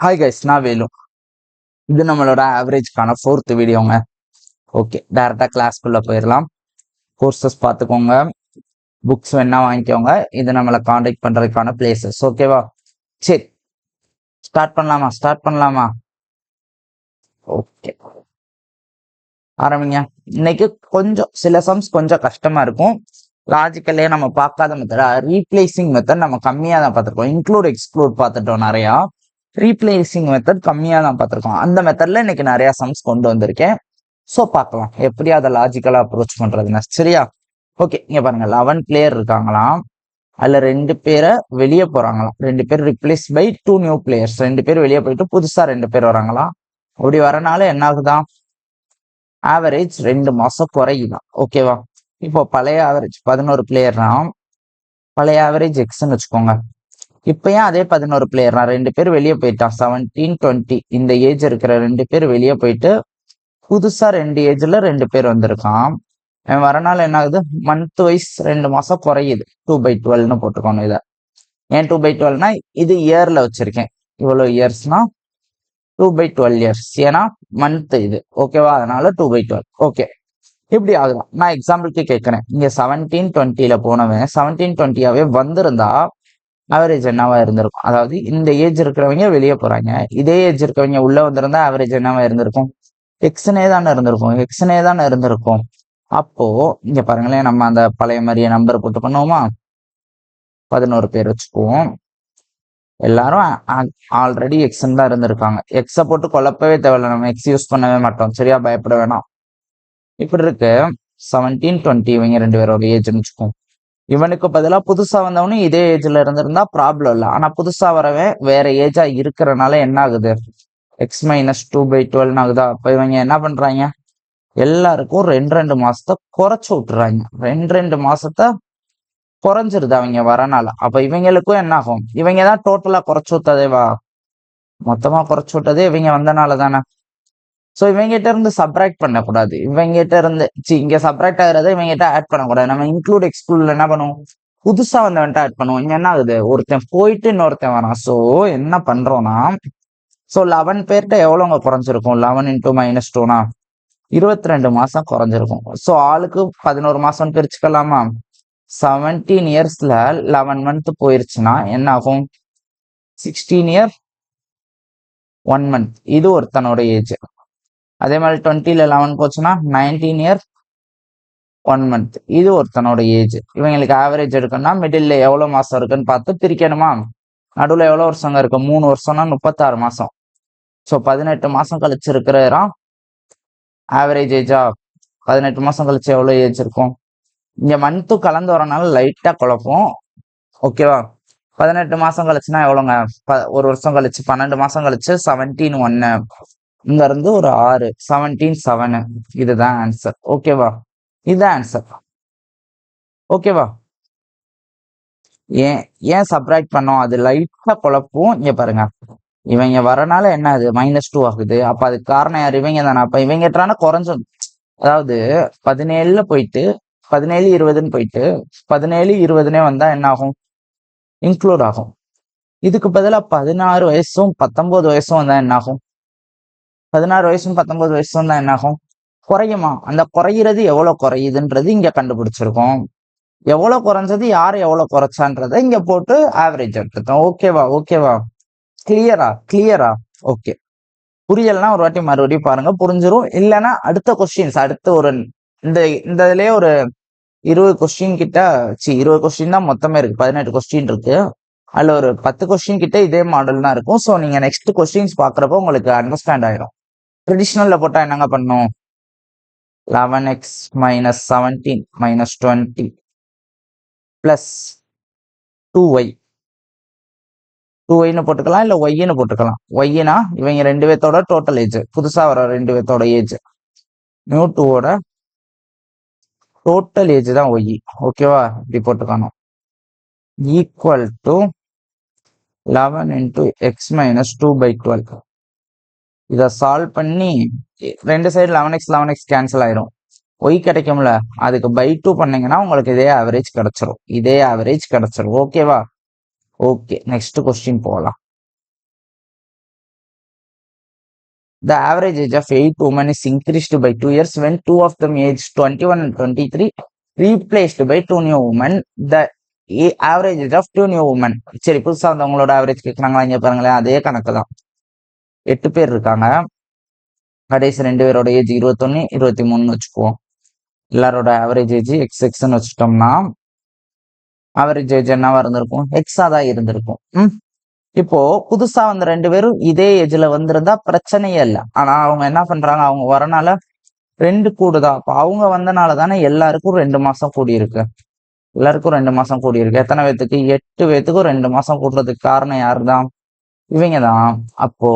Hi guys, நான் வேலு. இது நம்மளோட ஆவரேஜ்க்கான 4th வீடியோங்க. ஓகே, டைரக்டா கிளாஸ்க்குள்ள போயிடலாம். கோர்சஸ் பார்த்துக்கோங்க, புக்ஸ் வேணா வாங்கிக்கோங்க. இது நம்மளை காண்டாக்ட் பண்றதுக்கான பிளேசஸ். ஓகேவா? சரி, ஸ்டார்ட் பண்ணலாமா? ஓகே, ஆரம்பிங்க. இன்னைக்கு கொஞ்சம் சில சம்ஸ் கொஞ்சம் கஷ்டமா இருக்கும். லாஜிக்கலே நம்ம பார்க்காத மெத்தடா ரீப்ளேசிங் மெத்தட் நம்ம கம்மியா தான் பார்த்துருக்கோம். இன்க்ளூட் எக்ஸ்க்ளூட் பார்த்துட்டோம் நிறையா. ரீப்ளேசிங் மெத்தட் கம்மியா தான் பார்த்துருக்கோம். அந்த மெத்தட்ல இன்னைக்கு நிறைய சம்ஸ் கொண்டு வந்திருக்கேன். ஸோ பார்க்கலாம் எப்படி அதை லாஜிக்கலா அப்ரோச் பண்றதுன்னு. சரியா? ஓகே, இங்க பாருங்க, 11 பிளேயர் இருக்காங்களாம். அதுல 2 பேரை வெளியே போறாங்களாம். 2 பேர் ரிப்ளேஸ் பை 2 நியூ பிளேயர்ஸ். 2 பேர் வெளியே போயிட்டு புதுசா 2 பேர் வராங்களாம். அப்படி வரனால என்ன ஆகுதான்? ஆவரேஜ் 2 மாசம் குறையுதான். ஓகேவா? இப்போ பழைய ஆவரேஜ் 11 பிளேயர்னா பழைய ஆவரேஜ் எக்ஸ்ன்னு வச்சுக்கோங்க. இப்ப ஏன் அதே 11 பிளேயர்னா 2 பேர் வெளியே போயிட்டான். 17, 20 இந்த ஏஜ் இருக்கிற 2 பேர் வெளியே போயிட்டு புதுசா 2 ஏஜ்ல 2 பேர் வந்திருக்கான். வரனால என்ன ஆகுது? மந்த் வைஸ் 2 மாசம் குறையுது. 2/12ன்னு போட்டுக்கோங்க. இதை ஏன் 2/12னா இது இயர்ல வச்சிருக்கேன். இவ்வளவு இயர்ஸ்னா 2/12 இயர்ஸ். ஏன்னா மந்த் இது. ஓகேவா? அதனால 2/12. ஓகே, இப்படி ஆகுதான். நான் எக்ஸாம்பிளுக்கு கேட்கிறேன். இங்க 17, 20ல போனவன் 17, 20ஆவே வந்திருந்தா ஆவரேஜ் என்னவா இருந்திருக்கும்? அதாவது இந்த ஏஜ் இருக்கிறவங்க வெளியே போறாங்க, இதே ஏஜ் இருக்கவங்க உள்ள வந்திருந்தா ஆவரேஜ் என்னவா இருந்திருக்கும்? எக்ஸ்னே தானே இருந்திருக்கும். அப்போ இங்க பாருங்களேன், நம்ம அந்த பழைய மாதிரியே நம்பர் போட்டு பண்ணுவோமா? 11 பேர் வச்சுக்குவோம். எல்லாரும் ஆல்ரெடி எக்ஸ்ன்னு தான் இருந்திருக்காங்க. எக்ஸ போட்டு குழப்பவே தேவையில்லை, நம்ம எக்ஸ் யூஸ் பண்ணவே மாட்டோம். சரியா? பயப்பட வேணாம். இப்படி இருக்கு. 17, 20 இவங்க 2 பேரோட ஏஜ்னு வச்சுக்கோம். இவனுக்கு பதிலா புதுசா வந்தவனும் இதே ஏஜ்ல இருந்திருந்தா ப்ராப்ளம் இல்லை. ஆனா புதுசா வரவே வேற ஏஜா இருக்கிறனால என்ன ஆகுது? எக்ஸ் மைனஸ் 2/12 ஆகுதா? அப்ப இவங்க என்ன பண்றாங்க? எல்லாருக்கும் 2 மாசத்தை குறைச்சு விட்டுறாங்க. 2 மாசத்தை குறைஞ்சிருது அவங்க வரனால. அப்ப இவங்களுக்கும் என்ன ஆகும்? இவங்க தான் டோட்டலா குறைச்சு விட்டதேவா? மொத்தமா குறைச்சு விட்டதே இவங்க வந்தனால தானே. சோ இவங்கிட்ட இருந்து சப்ராக்ட் பண்ணக்கூடாது. இவங்கிட்ட இருந்து இங்க சப்ராக்ட் ஆகுறத இவங்கிட்ட ஆட் பண்ணக்கூடாது. நம்ம இன்க்ளூட் எக்ஸ்க்ளூட்ல என்ன பண்ணுவோம்? புதுசா வந்தவன்ட்ட ஆட் பண்ணுவோம். இங்க என்ன ஆகுது? ஒருத்தன் போயிட்டு இன்னொருத்தன் வரான். சோ என்ன பண்றோம்னா, சோ 11 பேர்கிட்ட எவ்வளவுங்க குறைஞ்சிருக்கும்? 11 இன்டூ -2னா 22 மாசம் குறைஞ்சிருக்கும். சோ ஆளுக்கு 11 மாசம் பிரிச்சுக்கலாமா? 17 இயர்ஸ்ல 11 மந்த் போயிருச்சுன்னா என்ன ஆகும்? 16 இயர் 1 மந்த். இது ஒருத்தனோட ஏஜ். அதே மாதிரி 20ல 11 போச்சுன்னா 19 இயர் 1 மந்த். இது ஒருத்தனோட ஏஜ். இவங்களுக்கு ஆவரேஜ் எடுக்கணும்னா மிடில் எவ்வளவு மாசம் இருக்குன்னு பார்த்து பிரிக்கணுமா? நடுவுல எவ்வளவு வருஷங்க இருக்கு? 3 வருஷம்னா 36 மாசம். சோ 18 மாசம் கழிச்சு இருக்கிற ஆவரேஜ் ஏஜா? 18 மாசம் கழிச்சு எவ்வளவு ஏஜ் இருக்கும்? இங்க மந்த்து கலந்து வரனால லைட்டா குழப்பம். ஓகேவா? 18 மாசம் கழிச்சுன்னா எவ்வளவுங்க? ஒரு வருஷம் கழிச்சு 12 மாசம் கழிச்சு 17 1 இங்க இருந்து ஒரு 6 17 7. இதுதான் ஆன்சர். ஓகேவா? இதுதான் ஆன்சர். ஓகேவா? ஏன் சப்ராக்ட் பண்ணோம்? அது லைட்டா குழப்பம். இங்க பாருங்க, இவங்க வரனால என்ன ஆகுது? -2 ஆகுது. அப்ப அதுக்கு காரணம் யார்? இவங்க தானே. அப்ப இவங்கட்டான குறைஞ்சும், அதாவது 17ல போயிட்டு 17 20ன்னு போயிட்டு 17 20னே வந்தா என்ன ஆகும்? இன்க்ளூட் ஆகும். இதுக்கு பதிலா 16 வயசும் 19 வயசும் வந்தா என்ன ஆகும்? 16 வயசும் 19 வயசும் தான் என்ன ஆகும்? குறையுமா? அந்த குறையிறது எவ்வளவு குறையுதுன்றது இங்க கண்டுபிடிச்சிருக்கோம். எவ்வளவு குறைஞ்சது, யாரு எவ்வளவு குறைச்சான்றதை இங்க போட்டு ஆவரேஜ் எடுத்துட்டோம். ஓகேவா? கிளியரா? ஓகே. புரியலன்னா ஒரு வாட்டி மறுபடியும் பாருங்க, புரிஞ்சிரும். இல்லைன்னா அடுத்த கொஸ்டின்ஸ், அடுத்து ஒரு இந்த இதுலயே ஒரு 20 கொஸ்டின் கிட்ட 20 கொஸ்டின் தான் மொத்தமே இருக்கு. 18 கொஸ்டின் இருக்கு. அதுல ஒரு 10 கொஸ்டின் கிட்ட இதே மாடல் தான் இருக்கும். ஸோ நீங்க நெக்ஸ்ட் கொஸ்டின்ஸ் பாக்குறப்போ உங்களுக்கு அண்டர்ஸ்டாண்ட் ஆயிரும். ட்ரெடிஷ்னல்ல போட்டா என்னங்க பண்ணும்? 11x - 17 - 20 plus 2y. 2yன்னு போட்டுக்கலாம், இல்ல ஒய்ன்னு போட்டுக்கலாம். ஒய்னா இவங்க 2 பேர்த்தோட டோட்டல் ஏஜ், புதுசா வர 2 பேர்த்தோட ஏஜ். நியூ 2ஓட டோட்டல் ஏஜ் தான் ஒய். ஓகேவா? இப்படி போட்டுக்கணும். Equal to 11 into X minus 2/12. இதை சால்வ் பண்ணி 2 சைடு 11x கேன்சல் ஆயிரும். ஒய் கிடைக்கும்ல, அதுக்கு பை 2 பண்ணீங்கன்னா உங்களுக்கு இதே ஆவரேஜ் கிடைச்சிரும். ஓகேவா? ஓகே, நெக்ஸ்ட் கொஸ்டின் போகலாம். The average age of 8 women is increased by 2 years when 2 of them aged 21 and 23 replaced by 2 new women. The average age of 2 new women. சரி, புதுசா வந்தவங்களோட ஆவரேஜ் கேட்கறாங்களா? இங்க பாருங்களேன், அதே கணக்கு தான். 8 பேர் இருக்காங்க. கடைசி 2 பேரோட ஏஜ் 21, 23 வச்சுக்குவோம். எல்லாரோட ஆவரேஜ் ஏஜ் எக்ஸ்ன்னு வச்சுட்டோம்னா ஆவரேஜ் ஏஜ் என்னவா இருந்திருக்கும்? எக்ஸா தான் இருந்திருக்கும். இப்போ புதுசா வந்த 2 பேரும் இதே ஏஜ்ல வந்திருந்தா பிரச்சனையே இல்லை. ஆனா அவங்க என்ன பண்றாங்க, அவங்க வரனால 2 கூடுதா. அப்ப அவங்க வந்தனால தானே எல்லாருக்கும் 2 மாசம் கூடி இருக்கு. எல்லாருக்கும் 2 மாசம் கூடி இருக்கு. எத்தனை பேத்துக்கு? 8 பேத்துக்கும் 2 மாசம் கூடுறதுக்கு காரணம் யாருதான்? இவங்க தான். அப்போ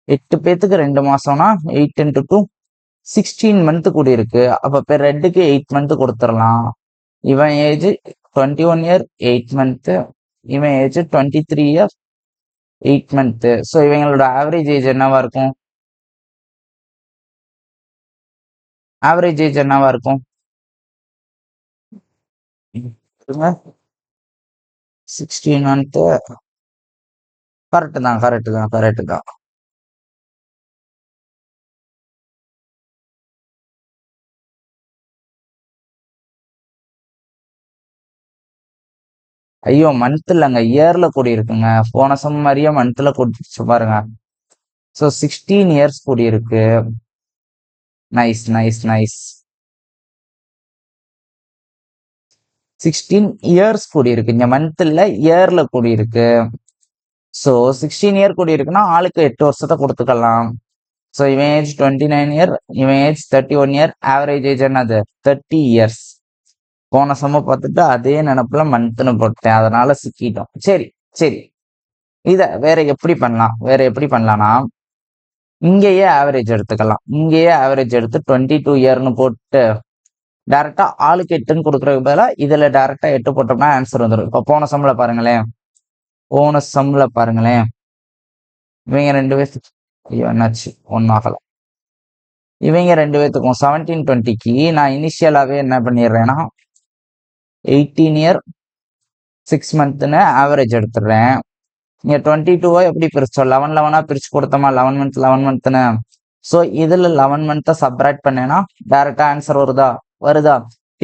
8 பேத்துக்கு 2 மாசம்னா 8 into 2 16 மந்த் கூடி இருக்கு. அப்ப பேர் ரெட்டுக்கு 8 மந்த் கொடுத்துடலாம். இவன் ஏஜ் 21 இயர் 8 மந்த், இவன் ஏஜ் 23 இயர் 8 மந்த். ஸோ இவங்களோட ஆவரேஜ் ஏஜ் என்னவா இருக்கும்? ஆவரேஜ் ஏஜ் என்னவா இருக்கும்? 16 மந்த். கரெக்ட் தான், கரெக்ட் தான், கரெக்ட் தான். ஐயோ, மந்த் இல்லைங்க, இயர்ல கூடி இருக்குங்க. போன சம் மாதிரியே மந்த்ல கூடிச்சு பாருங்க. ஸோ 16 இயர்ஸ் கூடி இருக்கு. Nice nice nice. 16 இயர்ஸ் கூடி இருக்கு. இங்க மந்த் இல்ல, இயர்ல கூடி இருக்கு. ஸோ 16 இயர் கூடி இருக்குன்னா ஆளுக்கு 8 வருஷத்தை கொடுத்துக்கலாம். ஸோ இவன் ஏஜ் 29 இயர், இவன் ஏஜ் 31 இயர். ஆவரேஜ் ஏஜ் என்னது? 30 இயர்ஸ். போன சம பார்த்துட்டு அதே நினப்புல மந்த்னு போட்டேன், அதனால சிக்கிட்டோம். சரி சரி, இத வேற எப்படி பண்ணலாம்? வேற எப்படி பண்ணலாம்னா இங்கேயே ஆவரேஜ் எடுத்துக்கலாம். இங்கேயே ஆவரேஜ் எடுத்து 22 இயர்னு போட்டு டைரக்டா ஆளுக்கு 8ன்னு கொடுக்குறதுக்கு பதிலாக இதுல டைரக்டா 8 போட்டோம்னா ஆன்சர் வந்துடும். இப்போ போன சம்ல பாருங்களேன், இவங்க 2 பேர்த்துக்கு ஐயோ என்னாச்சு, ஒன்னும் ஆகல. இவங்க 2 பேர்த்துக்கும் 17 20க்கு நான் இனிஷியலாவே என்ன பண்ணிடுறேன்னா 18 இயர் 6 மந்த்னு ஆவரேஜ் எடுத்துடுறேன். இங்க 22 எப்படி பிரிச்சோம்? 11 11 பிரிச்சு கொடுத்தோமா? 11 மந்த்னு. ஸோ இதுல 11 மந்த்தை சப்ராக்ட் பண்ணேன்னா டைரக்டா ஆன்சர் வருதா?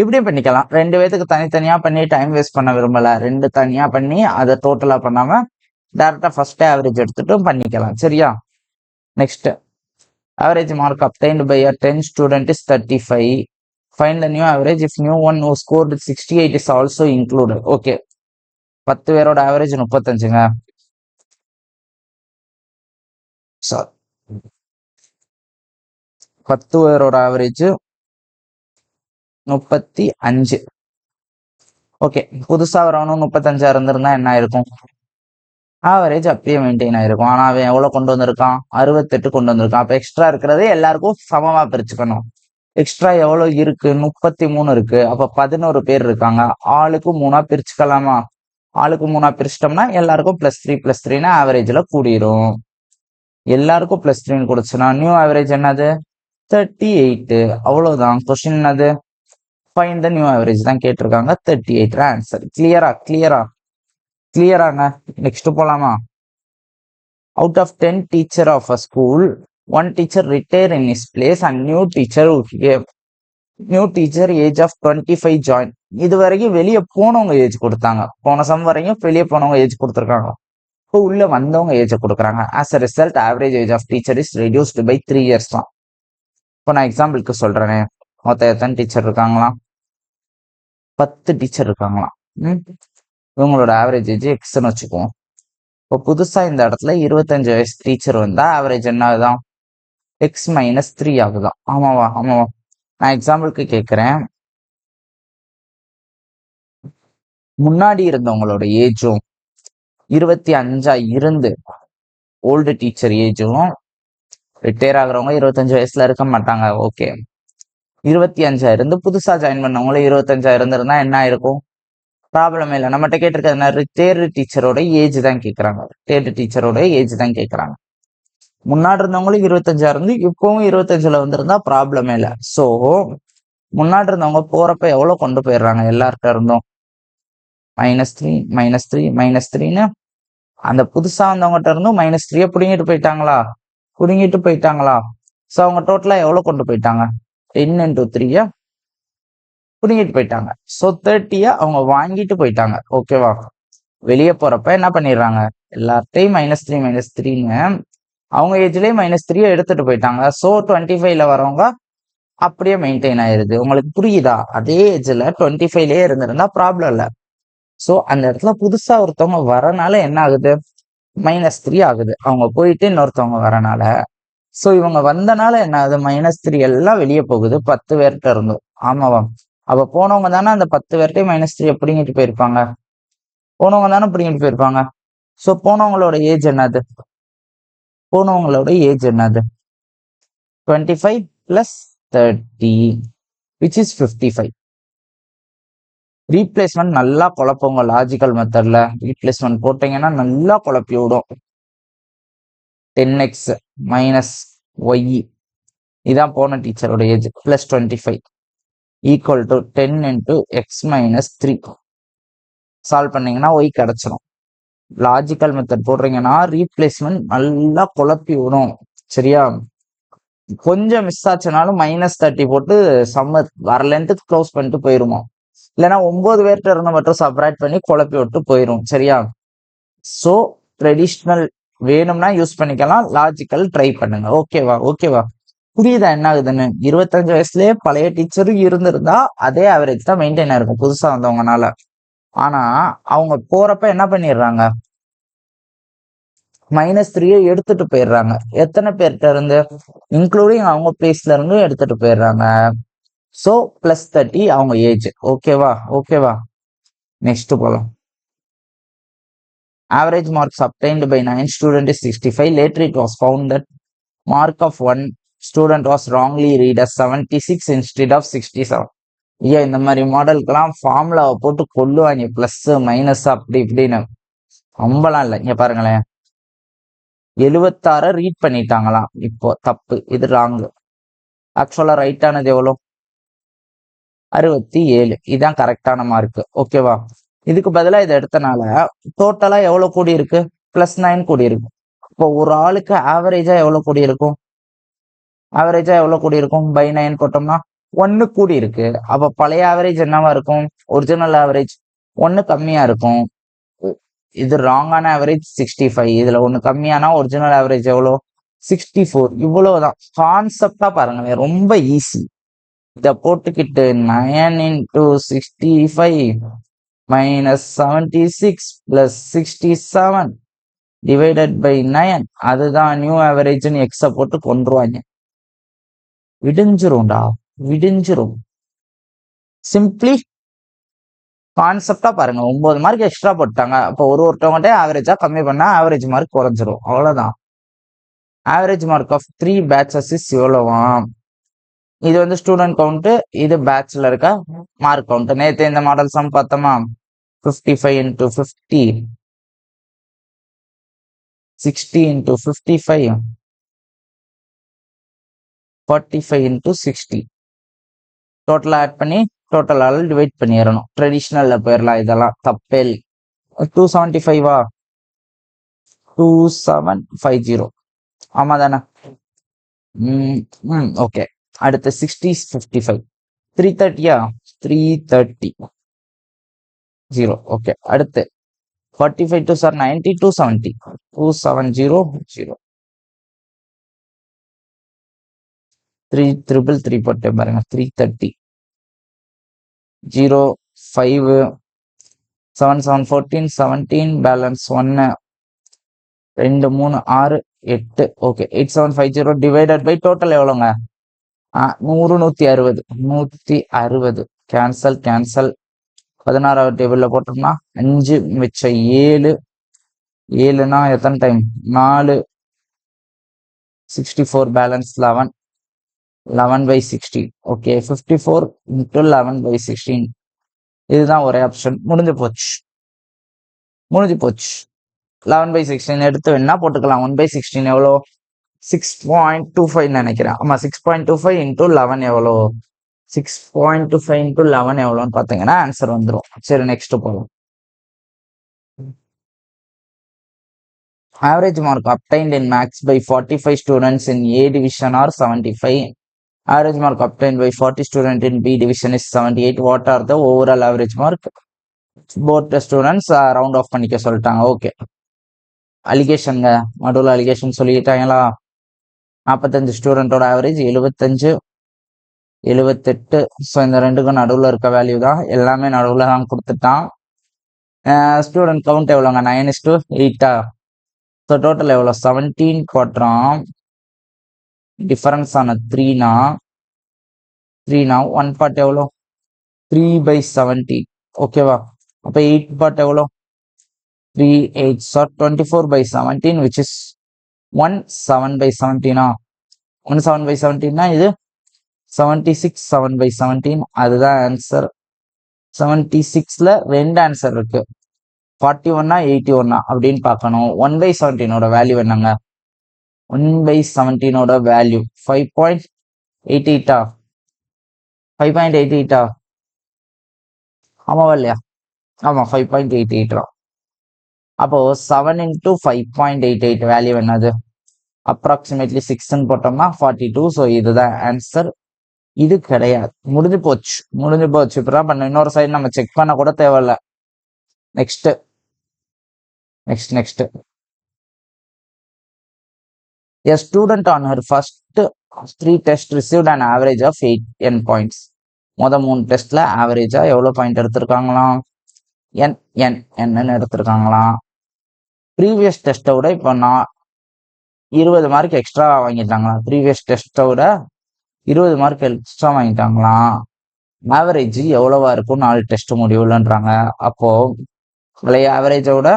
இப்படியும் பண்ணிக்கலாம். 2 பேத்துக்கு தனித்தனியா பண்ணி டைம் வேஸ்ட் பண்ண விரும்பல. 2 தனியா பண்ணி அதை டோட்டலா பண்ணாம டைரக்டா ஃபர்ஸ்ட் ஆவரேஜ் எடுத்துட்டும் பண்ணிக்கலாம். சரியா? Next, average mark obtained by a 10 student is 35. Find the new average if new one who scored 68 is also included. Okay, 10 பேரோட ஆவரேஜ் 35ங்க. சாரி, 10 பேரோட ஆவரேஜ் 35. ஓகே, புதுசா வரவனும் 35 இருந்திருந்தா என்ன ஆயிருக்கும்? ஆவரேஜ் அப்படியே மெயின்டைன் ஆயிருக்கும். ஆனா அவன் எவ்வளவு கொண்டு வந்திருக்கான்? 68 கொண்டு வந்திருக்கான். அப்ப எக்ஸ்ட்ரா இருக்கிறதே எல்லாருக்கும் சமமா பிரிச்சுக்கணும். எக்ஸ்ட்ரா எவ்வளவு இருக்கு? 33 இருக்கு. அப்ப 11 பேர் இருக்காங்க. ஆளுக்கு 3 பிரிச்சுக்கலாமா? ஆளுக்கு 3 பிரிச்சிட்டோம்னா எல்லாருக்கும் +3 ஆவரேஜ்ல கூடிரும். எல்லாருக்கும் +3 கொடுச்சுன்னா நியூ ஆவரேஜ் என்னது? 38. அவ்வளவுதான். கொஸ்டின் என்னது? ஃபைண்ட் த நியூ ஆவரேஜ் தான் கேட்டிருக்காங்க. 38 ஆன்சர். கிளியராங்க. நெக்ஸ்ட் போலாமா? Out of 10 teacher of a school, 1 teacher retired in his place and new teacher age of 25 join. இது வரைக்கும் வெளியே போனவங்க ஏஜ் கொடுத்தாங்க. போன சம் வரைக்கும் வெளியே போனவங்க ஏஜ் கொடுத்துருக்காங்க. இப்போ உள்ள வந்தவங்க ஏஜ் கொடுக்குறாங்க. As a result average age of teacher is reduced by 3 years தான். இப்போ நான் எக்ஸாம்பிளுக்கு சொல்றேனே, மொத்தம் எத்தனை டீச்சர் இருக்காங்களாம்? 10 டீச்சர் இருக்காங்களாம். இவங்களோட ஆவரேஜ் ஏஜ் எக்ஸ்ன்னு வச்சுக்குவோம். இப்போ புதுசா இந்த இடத்துல 25 வயசு டீச்சர் வந்தா ஆவரேஜ் என்ன ஆகுதான்? X-3 ஆகுதான். ஆமாவா? நான் எக்ஸாம்பிளுக்கு கேட்கிறேன். முன்னாடி இருந்தவங்களோட ஏஜும் 25 இருந்து ஓல்டு டீச்சர் ஏஜும், ரிட்டையர் ஆகுறவங்க 25 வயசுல இருக்க மாட்டாங்க. ஓகே, 25 இருந்து புதுசா ஜாயின் பண்ணவங்களும் 25 இருந்திருந்தா என்ன ஆயிருக்கும்? ப்ராப்ளம் இல்லை. நம்மகிட்ட கேட்டிருக்கிறது ரிட்டையர்டு டீச்சரோட ஏஜ் தான் கேட்கறாங்க. முன்னாடி இருந்தவங்களும் 25 இருந்து இப்பவும் 25ல வந்திருந்தா ப்ராப்ளமே இல்லை. ஸோ முன்னாடி இருந்தவங்க போறப்ப எவ்வளவு கொண்டு போயிடுறாங்க? எல்லார்கிட்ட இருந்தும் -3 -3 -3ன்னு அந்த புதுசா வந்தவங்ககிட்ட இருந்தும் -3 பிடிங்கிட்டு போயிட்டாங்களா? புடுங்கிட்டு போயிட்டாங்களா? ஸோ அவங்க டோட்டலா எவ்வளவு கொண்டு போயிட்டாங்க? 10 into 3 புடுங்கிட்டு போயிட்டாங்க. ஸோ 30 அவங்க வாங்கிட்டு போயிட்டாங்க. ஓகேவா? வெளியே போறப்ப என்ன பண்ணிடுறாங்க? எல்லார்ட்டையும் -3 -3ன்னு அவங்க ஏஜ்லயே -3 எடுத்துட்டு போயிட்டாங்க. ஸோ 25ல வரவங்க அப்படியே மெயின்டைன் ஆயிருது. உங்களுக்கு புரியுதா? அதே ஏஜ்ல 25லயே இருந்திருந்தா ப்ராப்ளம் இல்ல. ஸோ அந்த இடத்துல புதுசா ஒருத்தவங்க வரனால என்ன ஆகுது? -3 ஆகுது. அவங்க போயிட்டு இன்னொருத்தவங்க வரனால. ஸோ இவங்க வந்தனால என்ன ஆகுது? -3 எல்லாம் வெளியே போகுது 10 பேர்கிட்ட இருந்தும். ஆமாவா? அப்ப போனவங்க தானே அந்த 10 பேர்ட்டையும் -3 பிடிங்கிட்டு போயிருப்பாங்க. போனவங்க தானே பிடிங்கிட்டு போயிருப்பாங்க. ஸோ போனவங்களோட ஏஜ் என்னது? போனவங்களோட ஏஜ் என்னது? 25 plus 30 which is 55. ரீப்ளேஸ்மெண்ட் நல்லா குழப்பங்க. லாஜிக்கல் மெத்தட்ல ரீப்ளேஸ்மெண்ட் போட்டீங்கன்னா நல்லா குழப்பி விடும். 10x minus y இதான் போன டீச்சரோட age plus 25 equal to 10 into x minus 3. Solve பண்ணீங்கன்னா y கிடைச்சிடும். லாஜிக்கல் மெத்தட் போடுறீங்கன்னா ரீப்ளேஸ்மெண்ட் நல்லா குழப்பி விடும். சரியா? கொஞ்சம் மிஸ் ஆச்சுனாலும் -30 போட்டு சம்மர் வரலன்ட்டு க்ளோஸ் பண்ணிட்டு போயிருமா. இல்லைன்னா 9 பேர்கிட்ட இருந்து மட்டும் சப்ராக்ட் பண்ணி குழப்பி விட்டு போயிரும். சரியா? ஸோ ட்ரெடிஷ்னல் வேணும்னா யூஸ் பண்ணிக்கலாம். லாஜிக்கல் ட்ரை பண்ணுங்க. ஓகேவா? ஓகேவா? புரியுதா என்ன ஆகுதுன்னு? 25 வயசுலயே பழைய டீச்சரும் இருந்திருந்தா அதே ஆவரேஜ் தான் மெயின்டைன் ஆயிருக்கும் புதுசா வந்தவங்கனால. ஆனா அவங்க போறப்ப என்ன பண்ணிடுறாங்க? -3 எடுத்துட்டு போயிடுறாங்க. எத்தனை பேர்கிட்ட இருந்து? இன்க்ளூடிங் அவங்க பிளேஸ்ல இருந்து எடுத்துட்டு போயிடுறாங்க. ஸோ +30 அவங்க ஏஜ். ஓகேவா? ஓகேவா? நெக்ஸ்ட் போலாம். Average marks obtained by 9 student is 65. Later it was found that mark of 1 student was wrongly read as 76 instead of 67. ஐயா இந்த மாதிரி மாடலுக்கெல்லாம் ஃபார்முலாவை போட்டு கொல்லுவாங்க. பிளஸ் மைனஸ் அப்படி இப்படின்னு. ரொம்பலாம் இல்லை. இங்க பாருங்களேன், 76 ரீட் பண்ணிட்டாங்களாம். இப்போ தப்பு, இது ராங்கு. ஆக்சுவலா ரைட் ஆனது எவ்வளோ? 67. இதுதான் கரெக்டான மார்க். ஓகேவா? இதுக்கு பதிலா இதை எடுத்தனால டோட்டலா எவ்வளவு கூடி இருக்கு? +9 கூடி இருக்கு. இப்போ ஒரு ஆளுக்கு ஆவரேஜா எவ்வளவு கூடி இருக்கும்? ஆவரேஜா எவ்வளவு கூடி இருக்கும்? பை 9 போட்டோம்னா 1 கூடி இருக்கு. அப்ப பழைய ஆவரேஜ் என்னவா இருக்கும்? ஒரிஜினல் ஆவரேஜ் 1 கம்மியா இருக்கும். இது ராங்கான ஆவரேஜ் 65. இதுல 1 கம்மியானா ஒரிஜினல் ஆவரேஜ் எவ்வளோ? 64. இவ்வளவுதான். கான்செப்டா பாருங்களேன், ரொம்ப ஈஸி. இத போட்டுக்கிட்டு 9 into 65 minus 76 plus 67 divided by 9, அதுதான் நியூ ஆவரேஜ்னு எக்ஸ போட்டு கொண்டுருவாங்க. விடிஞ்சிரும்டா, விடிஞ்சிரும். சிம்பிளி கான்செப்டா பாருங்க. 9 மார்க் எக்ஸ்ட்ரா போட்டாங்க. அப்போ ஒருத்தவங்ககிட்ட ஆவரேஜா கம்மி பண்ணா ஆவரேஜ் மார்க் குறைஞ்சிரும். அவ்வளவுதான். Average mark of 3 batches is எவ்வளவாம்? இது வந்து ஸ்டூடெண்ட் கவுண்ட், இது பேட்ச்ல இருக்க மார்க் கவுண்ட். நேத்து இந்த மாடல் சம் பார்த்தோமா? 55 into 50, 60 into 55, 45 into 60. Total add பண்ணி டோட்டலால டிவைட் பண்ணிடணும். ட்ரெடிஷ்னல்ல போயிடலாம். இதெல்லாம் தப்பேல். 275 2750. ஆமா தானே? ஓகே. அடுத்து 60 55 330 330 0. ஓகே. அடுத்து 45 to 90 270 270 0. 333 போட்டேன் பாருங்க. 330 0 5 7 7 14 17 balance 1 2 3 6 8. Okay. 8750 divided by total எவ்வளோங்க? 100 160 160 கேன்சல் கேன்சல். 16வது டேபிள்ல போட்டோம்னா 5 மிச்சம் 7. 7னா எத்தனை time? 4. 64 balance 11. 11 by 16. Okay. 54 into 11 by 16. இதுதான் ஒரே ஆப்ஷன். முடிஞ்சு போச்சு, முடிஞ்சு போச்சு. 11 by 16 எடுத்து வேணா போட்டுக்கலாம். 1 by 16 எவ்வளோ? 6.25 நினைக்கிறேன். ஆமா, 6.25 into 11 எவ்வளோ? 6.25 into 11 எவ்வளோன்னு பார்த்தீங்கன்னா ஆன்சர் வந்துடும். சரி, நெக்ஸ்ட் போகலாம். Average mark obtained in max by 45 students in A division are 75. Average mark obtained by 40 students in B division is 78. What are the overall average mark? Both the students round off பண்ணிக்க சொல்லிட்டாங்க. Okay, அலிகேஷனுங்க, நடுவில் allegation சொல்லிட்டாங்களா? 45 ஸ்டூடெண்டோட average 75, 78. So இந்த ரெண்டுக்கும் நடுவில் இருக்க value தான், எல்லாமே நடுவில் தான் கொடுத்துட்டான். ஸ்டூடெண்ட் கவுண்ட் எவ்வளோங்க? 9:8. ஸோ டோட்டல் எவ்வளோ? 17 போட்டுறோம். டிஃபரன்ஸ் ஆன 3னா 1 பார்ட் எவ்வளோ? 3/70. ஓகேவா? அப்போ 8 பார்ட் எவ்வளோ? 3 8 24/17, which is 17/17. 17/17 இது 76 7/17. அதுதான் ஆன்சர். 76ல 2 ஆன்சர் இருக்கு. 41 81 அப்படின்னு பார்க்கணும். 1/17 வேல்யூ என்னங்க? 1/17 வேல்யூ 5.88. 5.88. ஆமாவா இல்லையா? ஆமா, 5.88. அப்போ 7 into 5.88 வேல்யூ என்னது? அப்ராக்சிமேட்லி 6ன்னு போட்டோம்னா 42. ஸோ இதுதான் ஆன்சர். இது கிடையாது. முடிஞ்சு போச்சு. இப்பதான் பண்ண. இன்னொரு சைடு நம்ம செக் பண்ண கூட தேவையில்ல. Next. A student on her first 3 tests received an average of 8 points. மொதல் 3 டெஸ்ட்ல ஆவரேஜா எவ்வளவு பாயிண்ட் எடுத்திருக்காங்களாம்? என்னன்னு எடுத்திருக்காங்களாம். ப்ரீவியஸ் டெஸ்ட்டை விட இப்போ 20 மார்க் எக்ஸ்ட்ரா வாங்கிட்டாங்களாம். ப்ரீவியஸ் டெஸ்ட்டை விட 20 மார்க் எக்ஸ்ட்ரா வாங்கிட்டாங்களாம். ஆவரேஜ் எவ்வளவா இருக்கும் 4 டெஸ்ட் முடிவுலன்றாங்க. அப்போ பழைய ஆவரேஜை விட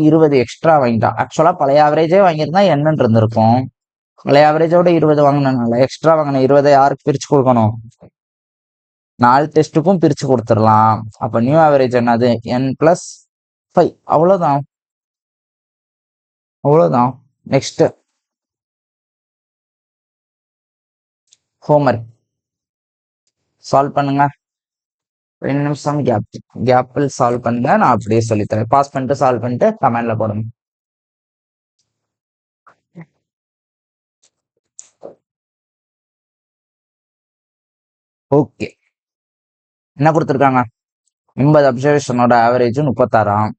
20 எக்ஸ்ட்ரா வாங்கிட்டான். ஆக்சுவலா பழைய ஆவரேஜே வாங்கியிருந்தா என்னன்னு இருந்திருக்கும். பழைய ஆவரேஜோட 20 வாங்கினால எக்ஸ்ட்ரா வாங்கின 20 யாருக்கு பிரிச்சு கொடுக்கணும்? 4 டெஸ்ட்டுக்கும் பிரிச்சு கொடுத்துடலாம். அப்ப நியூ ஆவரேஜ் என்னது? n+5. அவ்வளவுதான். நெக்ஸ்ட் ஹோம்ஒர்க் சால்வ் பண்ணுங்க. 2 நிமிஷம் கேப்பில் சால்வ் பண்ணுங்க. நான் அப்படியே சொல்லித்தரேன். பாஸ் பண்ணிட்டு சால்வ் பண்ணிட்டு கமெண்ட்ல போடுங்க. ஓகே, என்ன கொடுத்துருக்காங்க? 80 அப்சர்வேஷனோட ஆவரேஜ் 36.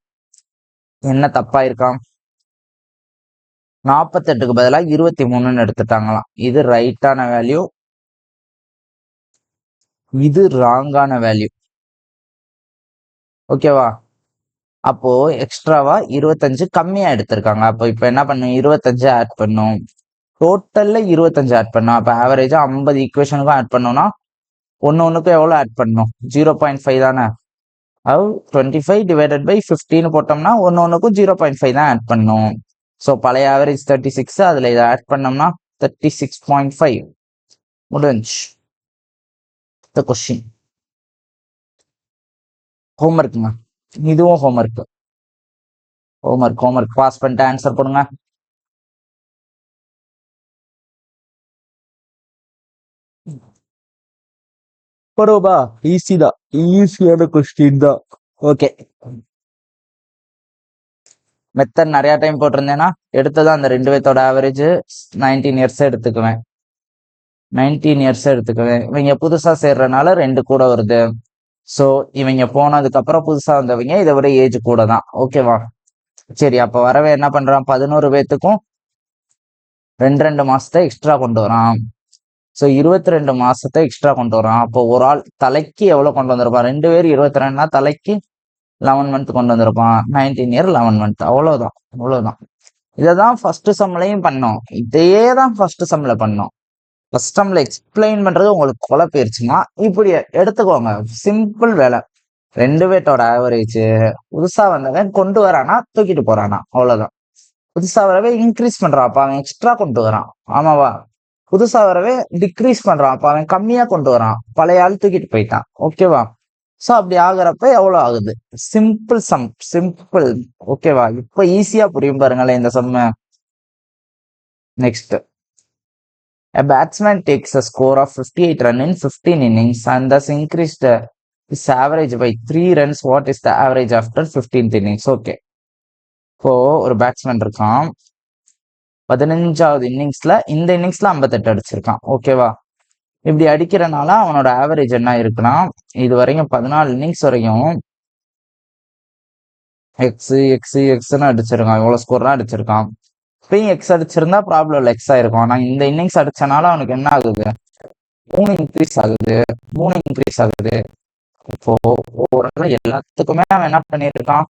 என்ன தப்பா இருக்கான்? 48க்கு பதிலாக 23ன்னு எடுத்துட்டாங்களாம். இது ரைட்டான வேல்யூ, இது ராங்கான வேல்யூ. ஓகேவா? அப்போ எக்ஸ்ட்ராவா 25 கம்மியா எடுத்திருக்காங்க. அப்போ இப்ப என்ன பண்ணும்? 25 ஆட் பண்ணும். டோட்டல்ல 25 ஆட் பண்ணும். அப்ப ஆவரேஜா 50 ஈக்குவேஷனுக்கும் ஆட் பண்ணோம்னா ஒன்னுக்கும் எவ்வளவு ஆட் பண்ணும்? 0.5 தானே. 25 divided by 15 போட்டோம்னா ஒன்னுக்கும் 0.5 தான் ஆட் பண்ணும். ஸோ பழைய ஆவரேஜ் 36, அதுல இதை ஆட் பண்ணோம்னா 36.5 முடிஞ்சு. கொஸ்டின் ஹோம்ஒர்க்குங்க. இதுவும் ஹோம்ஒர்க் பாஸ் பண்ணிட்டு ஆன்சர் போடுங்க. பரோபா ஈஸி தான், ஈஸியான கொஸ்டின் தான். ஓகே, மெத்தட் நிறைய டைம் போட்டிருந்தேன்னா எடுத்ததான் அந்த 2 பேர்த்தோட ஆவரேஜ் 19 இயர்ஸ் எடுத்துக்குவேன். இவங்க புதுசா சேர்றதுனால 2 கூட வருது. ஸோ இவங்க போனதுக்கு அப்புறம் புதுசா வந்தவங்க இதை விட ஏஜ் கூட தான். ஓகேவா? சரி, அப்ப வரவே என்ன பண்றான்? 11 பேத்துக்கும் 2 மாசத்தை எக்ஸ்ட்ரா கொண்டு வரான். ஸோ 22 மாசத்தை எக்ஸ்ட்ரா கொண்டு வரான். அப்போ ஒரு ஆள் தலைக்கு எவ்வளவு கொண்டு வந்திருப்பான்? 2 பேர் 22னா தலைக்கு 11 மந்த் கொண்டு வந்திருப்பான். 19 இயர் 11 மந்த். அவ்வளவுதான். இதைதான் ஃபர்ஸ்ட் சம்லையும் பண்ணோம். இதையே தான் ஃபர்ஸ்ட் சம்ல பண்ணோம். ஃபர்ஸ்ட் சம்ல எக்ஸ்பிளைன் பண்றது உங்களுக்கு கொலை போயிருச்சுன்னா இப்படி எடுத்துக்கோங்க. சிம்பிள் வேலை. 2 பேர்த்தோட ஆவரேஜ் புதுசா வந்தவன் கொண்டு வரானா தூக்கிட்டு போறானா? அவ்வளவுதான். புதுசா வரவே இன்க்ரீஸ் பண்றான், அப்ப அவன் எக்ஸ்ட்ரா கொண்டு வரான். ஆமாவா? புதுசா வரவே டிக்ரீஸ் பண்றான், அப்ப அவன் கம்மியா கொண்டு வரான். பழைய ஆள் தூக்கிட்டு போயிட்டான். ஓகேவா? சோ அப்படி ஆகுறப்ப எவ்வளவு ஆகுது? Simple some, simple. ஓகேவா? இப்ப ஈஸியா புரியும் பாருங்களேன் இந்த சம்ம. Next, a batsman takes a score of 58 runs in 15 innings and thus increased his average by 3 runs. What is the average after 15th innings? Okay, இப்போ ஒரு பேட்ஸ்மேன் இருக்கான், 15வது இன்னிங்ஸ்ல இந்த இன்னிங்ஸ்ல 58 அடிச்சிருக்கான். ஓகேவா? இப்படி அடிக்கிறனால அவனோட ஆவரேஜ் என்ன இருக்குன்னா, இது வரைக்கும் 14 இன்னிங்ஸ் வரைக்கும் எக்ஸ்ன்னு அடிச்சிருக்கான். இவ்வளவு ஸ்கோர் தான் அடிச்சிருக்கான். இப்பயும் எக்ஸ் அடிச்சிருந்தா ப்ராப்ளம் இல்லை, எக்ஸ் ஆயிருக்கும். ஆனா இந்த இன்னிங்ஸ் அடிச்சனால அவனுக்கு என்ன ஆகுது, 3 இன்க்ரீஸ் ஆகுது, 3 இன்க்ரீஸ் ஆகுது. இப்போ ஓவரால் எல்லாத்துக்குமே அவன் என்ன பண்ணிருக்கான்,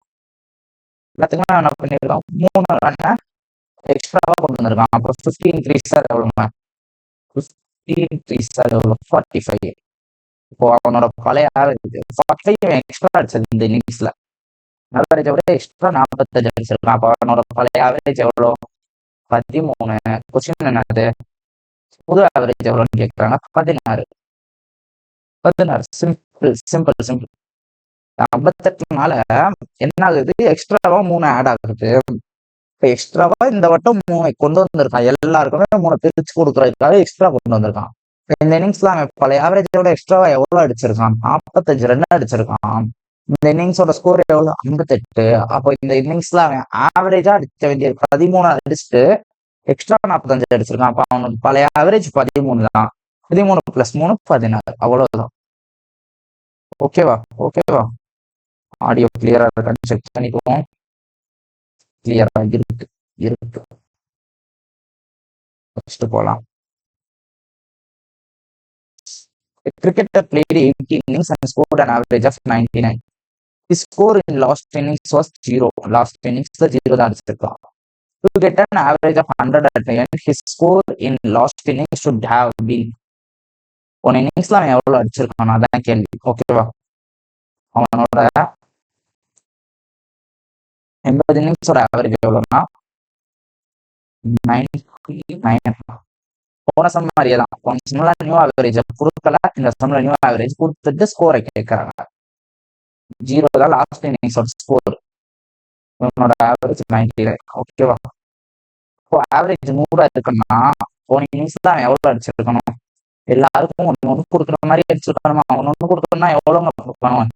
3 ரன்னை எக்ஸ்ட்ராவா கொண்டு வந்திருக்கான். அப்போ 50 இன்க்ரீஸ் எவ்வளவுங்க, 50 இன்க்ரீஸ் எவ்வளவு, 45. இப்போ அவனோட பழைய ஆவரேஜ் 45 எக்ஸ்ட்ரா அடிச்சது இந்த இன்னிங்ஸ்ல. ஆவரேஜை விட எக்ஸ்ட்ரா 45 அடிச்சிருக்கான். அப்போ அவனோட பழைய ஆவரேஜ் எவ்வளோ, 13. கொஸ்டின் என்னது, புது ஆவரேஜ் எவ்வளோன்னு கேட்குறாங்க. 16. Simple simple simple. 58னால என்ன ஆகுது, எக்ஸ்ட்ராவா 3 ஆட் ஆகுது. இப்போ எக்ஸ்ட்ராவா இந்த வட்டம் 3 கொண்டு வந்திருக்கான். எல்லாருக்குமே 3 பிரிச்சு கொடுக்கறதுக்காக எக்ஸ்ட்ரா கொண்டு வந்திருக்கான். இந்த இன்னிங்ஸ்ல அவன் பழைய ஆவரேஜோட எக்ஸ்ட்ராவா எவ்வளவு அடிச்சிருக்கான், 45 ரன் அடிச்சிருக்கான். இந்த இன்னிங்ஸோட ஸ்கோர் எவ்வளவு, 58. அப்போ இந்த இன்னிங்ஸ்ல அவன் ஆவரேஜா அடிச்ச வேண்டிய 13 அடிச்சுட்டு எக்ஸ்ட்ரா 45 அடிச்சிருக்கான். அப்ப அவனுக்கு பழைய ஆவரேஜ் 13 தான். 13 + 3 16. அவ்வளவுதான். ஓகேவா? ஓகேவா? ஆடியோ கிளியரா இருக்கான்னு செக் பண்ணிக்குவோம். கிளியரா இருக்கு, இருக்கு. ஃபர்ஸ்ட் போலாம். A cricketer played 80 innings and scored an average of 99. His score in last innings was 0. Last innings 0 தான் அடிச்சிருக்கான். To get an average of 100 at the end, his score in last innings should have been. போன இன்னிங்ஸ்ல அவன் எவ்வளவு அடிச்சிருக்கான், அதான் கேள்வி. ஓகேவா? அவனோட 80 இன்னிங்ஸோட average எவ்வளவுன்னா 99. போன some மாதிரியே தான். போன சம்ல நியூ ஆவரேஜ் கொடுக்கல, இந்த சம்ல நியூ ஆவரேஜ் கொடுத்துட்டு ஸ்கோரை கேட்கறாங்க. 0 தான் லாஸ்ட் இன்னிங்ஸோட ஸ்கோர். இவனோட ஆவரேஜ் 99. ஓகேவா? இப்போ ஆவரேஜ் 100 இருக்குன்னா போன இன்னிங்ஸ்ல அவன் எவ்வளவு அடிச்சிருக்கணும், எல்லாருக்கும் ஒண்ணு கொடுக்குற மாதிரி அடிச்சிருக்கணுமா? ஒண்ணு கொடுக்கணும்னா எவ்வளவு கொடுக்கணும்,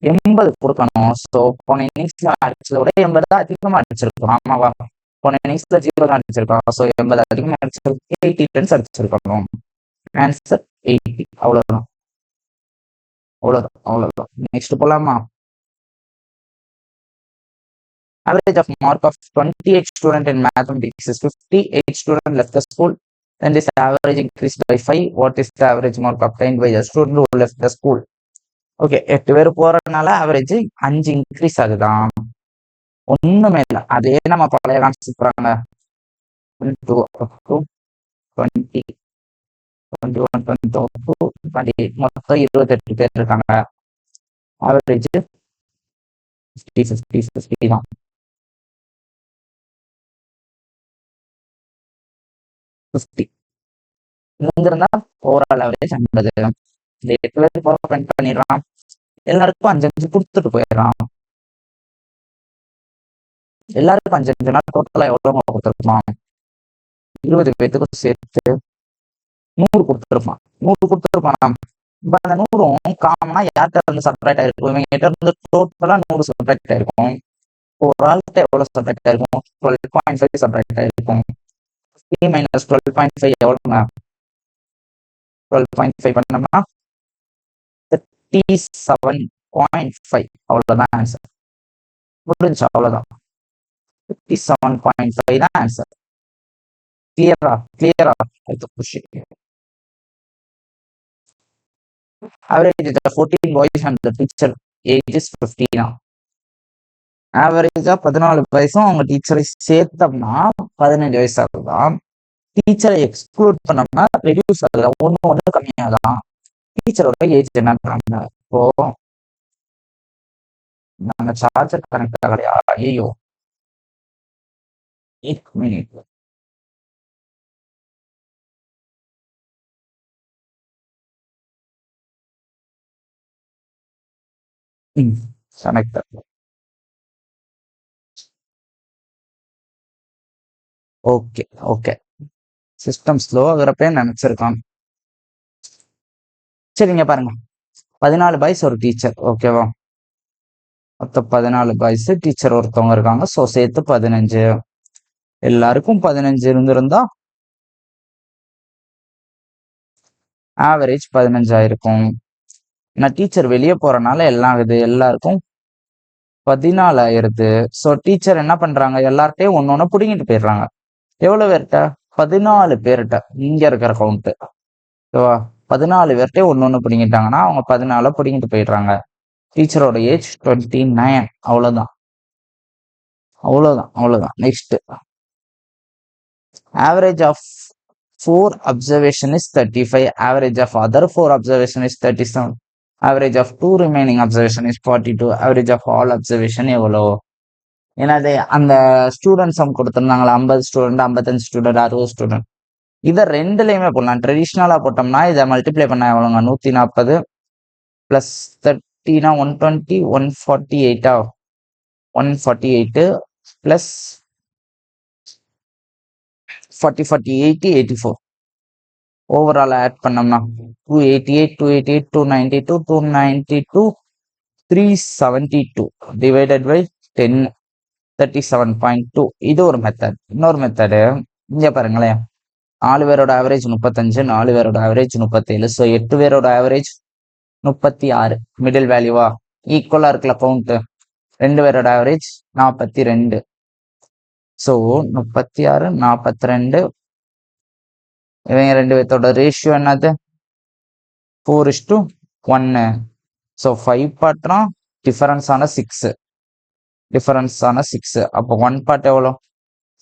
80 கொடுக்கணும். ஸோ போன இன்னிங்ஸ்ல அடிச்சதை விட 80 அதிகமா அடிச்சிருக்கணும். ஆமாவா? போன இன்னிங்ஸ்ல 0 தான் அடிச்சிருக்கோம். ஸோ 80 அதிகமா அடிச்சிருக்கோம். 80 ரன்ஸ் அடிச்சிருக்கணும். ஆன்சர் 80. அவ்வளவுதான், அவ்வளவுதான், அவ்வளவுதான். நெக்ஸ்ட் போலாமா? Average of mark of 28 student in mathematics is 58 student left the school. Then this average increased by 5. What is the average mark obtained by a student who left the school? Okay, 8 பேர் போறதுனால average 5 increase ஆகுதான். ஒண்ணுமே இல்லை, அதே நம்ம பழைய concept போறாங்க. 20, 20, 21, 22, 28, மொத்தம் 28 பேர் இருக்காங்க. ஆவரேஜ் 50, 50, 50 தான். 50 இருந்திருந்தா ஓவரால் ஆவரேஜ் 50. இந்த 8 பேர் போற பிரிண்ட் பண்ணிடுறான். எல்லாருக்கும் 5 கொடுத்துட்டு போயிடுறான். எல்லாருக்கும் 5 டோட்டலா எவ்வளவு கொடுத்துருப்பான், 20 பேத்துக்கும் சேர்த்து 100 கொடுத்துருப்பான். 100 கொடுத்துருப்பான். இப்ப அந்த 100ம் காமனா யார்கிட்ட இருந்து சப்ராக்ட் ஆயிருக்கும், இவங்க கிட்ட இருந்து டோட்டலா 100 சப்ராக்ட் ஆயிருக்கும். ஒரு ஆள்கிட்ட எவ்வளவு சப்ராக்ட் ஆயிருக்கும், 12.5 சப்ராக்ட் ஆயிருக்கும். - 12.5 எவ்வளவுங்க, 12.5 பண்ணோம்னா 37.5. அவ்வளவுதான் ஆன்சர். முடிஞ்சு, அவ்வளவுதான். 57.5 தான் ஆன்சர். கிளியரா? கிளியரா? அடுத்த question. Average of 14 boys and the teacher age is 15. ஆவரேஜா 14 வயசும் அவங்க டீச்சரை சேர்த்தோம்னா 15 வயசு ஆகுதான். டீச்சரை எக்ஸ்க்ளூட் பண்ணோம்னா ரெடியூஸ் ஆகுதா, ஒண்ணு கம்மியாதான். டீச்சரோட ஏஜ் என்னன்றாங்க. இப்போ நாங்க சார்ஜர் கனெக்ட் ஆகலையா, ஐயோ 1 minute. Connect. Okay, okay. System slow ஆகுறப்ப நினைச்சிருக்கான். சரிங்க பாருங்க, 14 பாய்ஸ் ஒரு டீச்சர். ஓகேவா? மொத்தம் 14 பாய்ஸ், டீச்சர் ஒருத்தவங்க இருக்காங்க. ஸோ சேர்த்து 15. எல்லாருக்கும் 15 இருந்திருந்தா ஆவரேஜ் 15 ஆயிருக்கும். நான் டீச்சர் வெளியே போறனால எல்லாம் இது எல்லாருக்கும் 14 ஆயிருது. ஸோ டீச்சர் என்ன பண்றாங்க, எல்லார்ட்டையும் ஒன்னொன்னு பிடுங்கிட்டு போயிடுறாங்க. எவ்வளவு பேர்கிட்ட? 14 பேர்கிட்ட. இங்க இருக்கிற கவுண்ட் ஓகேவா? 14 பேர்கிட்ட ஒன்னொன்னு பிடிங்கிட்டாங்கன்னா அவங்க 14 பிடிங்கிட்டு போயிடுறாங்க. டீச்சரோட ஏஜ் 29. அவ்வளவுதான் அவ்வளவுதான் அவ்வளவுதான். Next, average of 4 observation is 35. Average of other 4 observation is 37. Average of 2 remaining observation is 42. Average of all observation எவ்வளோ? என்னது அந்த ஸ்டூடெண்ட் சம் கொடுத்துருந்தாங்களா, 50 ஸ்டூடெண்ட், 55 ஸ்டூடெண்ட், 60 ஸ்டூடெண்ட். இதை ரெண்டுலையுமே போடலாம். ட்ரெடிஷ்னலா போட்டோம்னா இதை மல்டிப்ளை பண்ண எவ்வளோங்க? 140 பிளஸ் 30னா 120, 148 148 பிளஸ் 40, 40, 80, 84. ஓவரால் ஆட் பண்ணோம்னா 288, 288, 292, 292, 372 டிவைடட் பை 10, 37.2. இது ஒரு மெத்தட். இன்னொரு மெத்தடு இங்க பாருங்களேன். 4 பேரோட ஆவரேஜ் 35, 4 பேரோட ஆவரேஜ் 37. ஸோ 8 பேரோட ஆவரேஜ் 36. மிடில் வேல்யூவா ஈக்குவலா இருக்குல்ல கவுண்ட். 2 பேரோட ஆவரேஜ் 42. ஸோ 36, 42. இவங்க 2 பேர்த்தோட ரேஷியோ என்னது? 4:1. ஸோ 5 பார்ட்னா டிஃபரன்ஸ் ஆன 6. அப்போ 1 பார்ட் எவ்வளோ?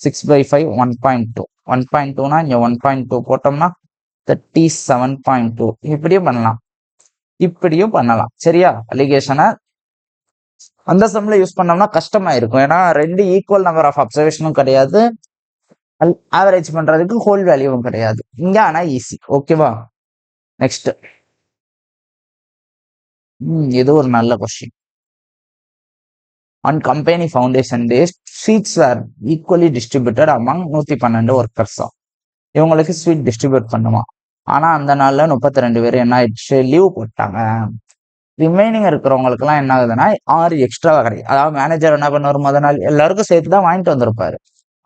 6/5, 1.2. 1.2னா இங்க 1.2 போட்டோம்னா 37.2. இப்படியும் பண்ணலாம். சரியா? அலிகேஷனை அந்த சம்ல யூஸ் பண்ணோம்னா கஷ்டமா இருக்கும். ஏன்னா 2 ஈக்குவல் நம்பர் ஆஃப் அப்சர்வேஷனும் கிடையாது, ஆவரேஜ் பண்றதுக்கு ஹோல் வேல்யூவும் கிடையாது. இங்க ஆனா ஈஸி. ஓகேவா? நெக்ஸ்ட், இது ஒரு நல்ல question. On company foundation days, sweets were equally distributed among 112 workers. இவங்களுக்கு ஸ்வீட் டிஸ்ட்ரிபியூட் பண்ணுமா. ஆனா அந்த நாள்ல 32 பேர் என்ன ஆயிடுச்சு? லீவ் போட்டாங்க. ரிமைனிங் இருக்கிறவங்களுக்கு எல்லாம் என்ன ஆகுதுன்னா 6 எக்ஸ்ட்ராவா கிடைக்கும். அதாவது மேனேஜர் என்ன பண்ணுவார், முத நாள் எல்லாருக்கும் சேர்த்து தான் வாங்கிட்டு வந்திருப்பாரு.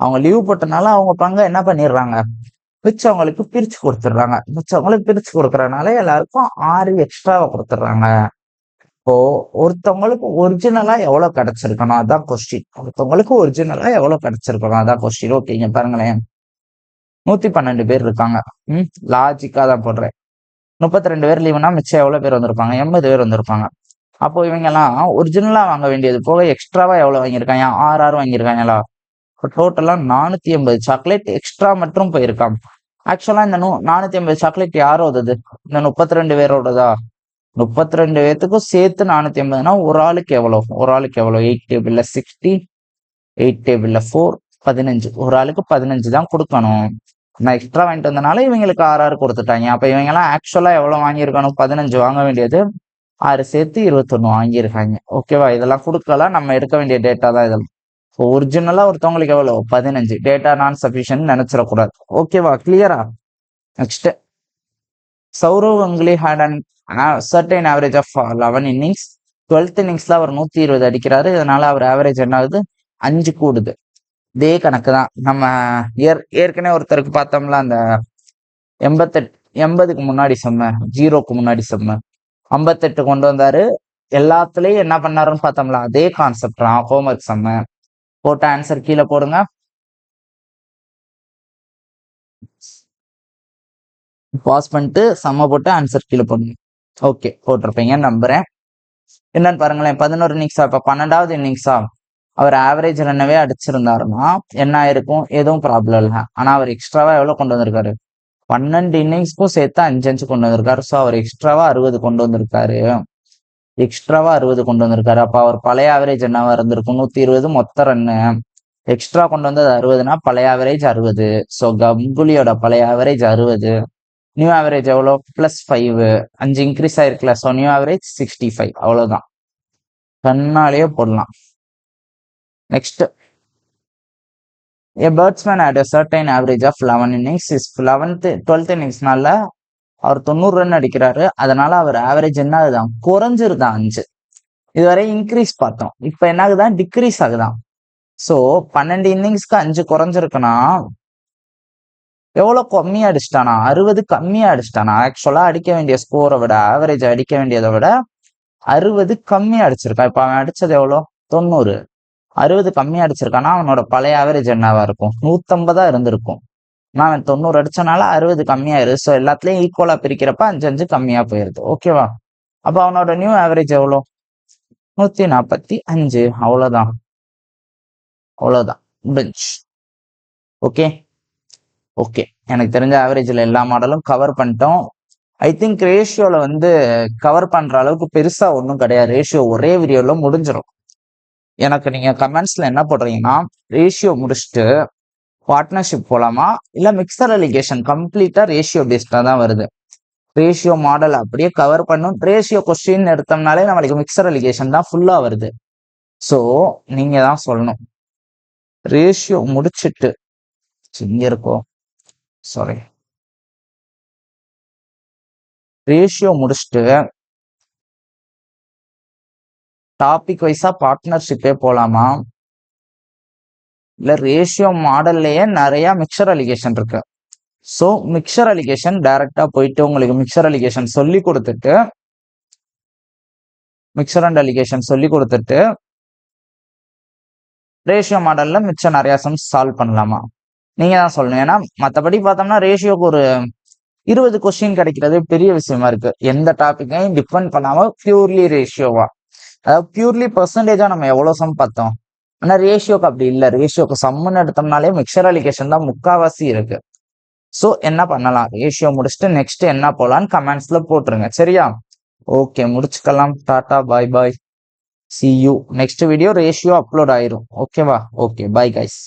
அவங்க லீவ் போட்டனால அவங்க பங்க என்ன பண்ணிடுறாங்க, மிச்சவங்களுக்கு பிரிச்சு கொடுத்துடுறாங்க. மிச்சவங்களுக்கு பிரிச்சு கொடுக்கறதுனால எல்லாருக்கும் 6 எக்ஸ்ட்ராவா கொடுத்துடுறாங்க. இப்போ ஒருத்தவங்களுக்கு ஒரிஜினலா எவ்வளவு கிடைச்சிருக்கணும் அதான் கொஸ்டின். ஓகேங்க பாருங்களேன். 112 பேர் இருக்காங்க. லாஜிக்கா தான் போடுறேன். 32 பேர் லீவுனா மிச்சம் எவ்வளவு பேர் வந்திருப்பாங்க? 80 பேர் வந்திருப்பாங்க. அப்போ இவங்க எல்லாம் ஒரிஜினலா வாங்க வேண்டியது போக எக்ஸ்ட்ராவா எவ்வளவு வாங்கியிருக்காங்க? 6 வாங்கியிருக்காங்களா? டோட்டலா 480 சாக்லேட் எக்ஸ்ட்ரா மட்டும் போயிருக்காங்க. ஆக்சுவலா இந்த 480 சாக்லேட் யாரோடது? இந்த 32 பேரோடதா? 32 பேர்த்துக்கும் சேர்த்து 480னா ஒரு ஆளுக்கு எவ்வளவு? 8 டேபிள்ல 60, 8 டேபிள்ல 4, 15. ஒரு ஆளுக்கு 15 தான் கொடுக்கணும். நான் எக்ஸ்ட்ரா வாங்கிட்டு வந்தனால இவங்களுக்கு 6 கொடுத்துட்டாங்க. அப்ப இவங்க எல்லாம் ஆக்சுவலா எவ்வளவு வாங்கியிருக்கணும்? 15 வாங்க வேண்டியது 6 சேர்த்து 21 வாங்கியிருக்காங்க. ஓகேவா? இதெல்லாம் கொடுக்கலாம். நம்ம எடுக்க வேண்டிய டேட்டா தான் இதெல்லாம். ஒரிஜினலா ஒருத்தவங்களுக்கு எவ்வளவு? 15. டேட்டா நான் சஃபிஷியன்ட் நினைச்சிடக்கூடாது. ஓகேவா? கிளியரா? Next, Sourav Ganguly had an certain average of 11 innings. 12th இன்னிங்ஸ்ல அவர் 120 அடிக்கிறாரு. இதனால அவர் ஆவரேஜ் என்ன ஆகுது? 5 கூடுது. இதே கணக்கு தான் நம்ம ஏற்கனவே ஒருத்தருக்கு பார்த்தோம்ல, அந்த 80க்கு முன்னாடி செம்ம, 0க்கு முன்னாடி செம்ம 58 கொண்டு வந்தாரு. எல்லாத்துலயும் என்ன பண்ணாருன்னு பார்த்தோம்ல, அதே கான்செப்ட் தான். ஹோம்ஒர்க் செம்ம போட்ட ஆன்சர் கீழே போடுங்க. பாஸ் பண்ணிட்டு செம்ம போட்டு ஆன்சர் கீழே போடுங்க. ஓகே, போட்டிருப்பீங்கன்னு நம்புறேன். என்னன்னு பாருங்களேன். 11 இன்னிங்ஸா? இப்ப 12வது இன்னிங்ஸா அவர் ஆவரேஜ் ரன்னவே அடிச்சிருந்தாருன்னா என்ன ஆயிருக்கும்? எதுவும் ப்ராப்ளம் இல்லை. ஆனா அவர் எக்ஸ்ட்ராவா எவ்வளவு கொண்டு வந்திருக்காரு? 12 இன்னிங்ஸ்க்கும் சேர்த்து 5 கொண்டு வந்திருக்காரு. ஸோ அவர் எக்ஸ்ட்ராவா 60 கொண்டு வந்திருக்காரு. அப்ப அவர் பழைய ஆவரேஜ் என்னவா இருந்திருக்கும்? 120 மொத்த ரன்னு. எக்ஸ்ட்ரா கொண்டு வந்தது 60னா பழைய ஆவரேஜ் 60. ஸோ கங்குலியோட பழைய ஆவரேஜ் 60. நியூ ஆவரேஜ் எவ்வளோ? +5. 5 இன்க்ரீஸ் ஆயிருக்குல்ல. So new average 65. அவ்வளவுதான். கண்ணாலேயே போடலாம். Next, a batsman had a certain average of 11 innings. 12th இன்னிங்ஸ்னால அவர் 90 ரன் அடிக்கிறாரு. அதனால அவர் ஆவரேஜ் என்ன ஆகுதான்? குறைஞ்சிருதான் 5. இதுவரை இன்க்ரீஸ் பார்த்தோம். இப்ப என்ன ஆகுதான், டிக்ரீஸ் ஆகுதான். சோ 12 இன்னிங்ஸ்க்கு 5 குறைஞ்சிருக்குன்னா எவ்வளவு கம்மியா அடிச்சிட்டானா, 60 கம்மியா அடிச்சிட்டானா. ஆக்சுவலா அடிக்க வேண்டிய ஸ்கோரை விட, ஆவரேஜ் அடிக்க வேண்டியதை விட 60 கம்மியா அடிச்சிருக்கான். இப்ப அவன் அடிச்சது எவ்வளோ, 90. 60 கம்மியா அடிச்சிருக்கானா, அவனோட பழைய ஆவரேஜ் என்னவா இருக்கும், 150 இருந்திருக்கும். நான் அவன் 90 அடிச்சனால 60 கம்மியாயிருது. ஸோ எல்லாத்துலயும் ஈக்குவலா பிரிக்கிறப்ப 5 கம்மியா போயிருது. ஓகேவா? அப்ப அவனோட நியூ ஆவரேஜ் எவ்வளோ, 145. அவ்வளவுதான், அவ்வளவுதான் பெஞ்ச். ஓகே ஓகே, எனக்கு தெரிஞ்ச ஆவரேஜ்ல எல்லா மாடலும் கவர் பண்ணிட்டோம். ஐ திங்க் ரேஷியோல கவர் பண்ற அளவுக்கு பெருசா ஒன்றும் கிடையாது. ரேஷியோ ஒரே வீடியோல முடிஞ்சிடும். எனக்கு நீங்க கமெண்ட்ஸ்ல என்ன போடுறீங்கன்னா, ரேஷியோ முடிச்சுட்டு பார்ட்னர்ஷிப் போலாமா இல்ல மிக்சர் அலிகேஷன் கம்ப்ளீட்டா ரேஷியோ பேஸ்டா தான் வருது. ரேஷியோ மாடல் அப்படியே கவர் பண்ணும். ரேஷியோ கொஸ்டின் எடுத்தோம்னாலே நம்மளுக்கு மிக்சர் அலிகேஷன் தான் ஃபுல்லா வருது. ஸோ நீங்க தான் சொல்லணும். ரேஷியோ முடிச்சிட்டு இங்க இருக்கோம், சாரி, ரேஷியோ முடிச்சுட்டு டாபிக் வைஸா பார்ட்னர்ஷிப்பே போலாமா இல்ல ரேஷியோ மாடல்லையே நிறைய மிக்சர் அலிகேஷன் இருக்கு. ஸோ மிக்சர் அலிகேஷன் டைரக்டா போயிட்டு உங்களுக்கு மிக்சர் அலிகேஷன் சொல்லி கொடுத்துட்டு, மிக்சர் அண்ட் அலிகேஷன் சொல்லி கொடுத்துட்டு ரேஷியோ மாடல்ல மிச்சம் நிறைய சம்ஸ் சால்வ் பண்ணலாமா, நீங்க தான் சொல்லணும். ஏன்னா மற்றபடி பார்த்தோம்னா ரேஷியோக்கு ஒரு 20 கொஸ்டின் கிடைக்கிறது பெரிய விஷயமா இருக்கு. எந்த டாபிக்கையும் டிபெண்ட் பண்ணாம பியூர்லி ரேஷியோவா, அதாவது பியூர்லி பெர்சன்டேஜா நம்ம எவ்வளவு சம் பார்த்தோம். ஆனா ரேஷியோக்கு அப்படி இல்லை. ரேஷியோக்கு சம்முன்னு எடுத்தோம்னாலே மிக்சர் அலிகேஷன் தான் முக்காவாசி இருக்கு. ஸோ என்ன பண்ணலாம், ரேஷியோ முடிச்சுட்டு நெக்ஸ்ட் என்ன போலான்னு கமெண்ட்ஸ்ல போட்டுருங்க. சரியா? ஓகே, முடிச்சுக்கலாம். Tata, bye bye, see you. Next video ratio upload ஆயிரும். ஓகேவா? Okay, bye guys.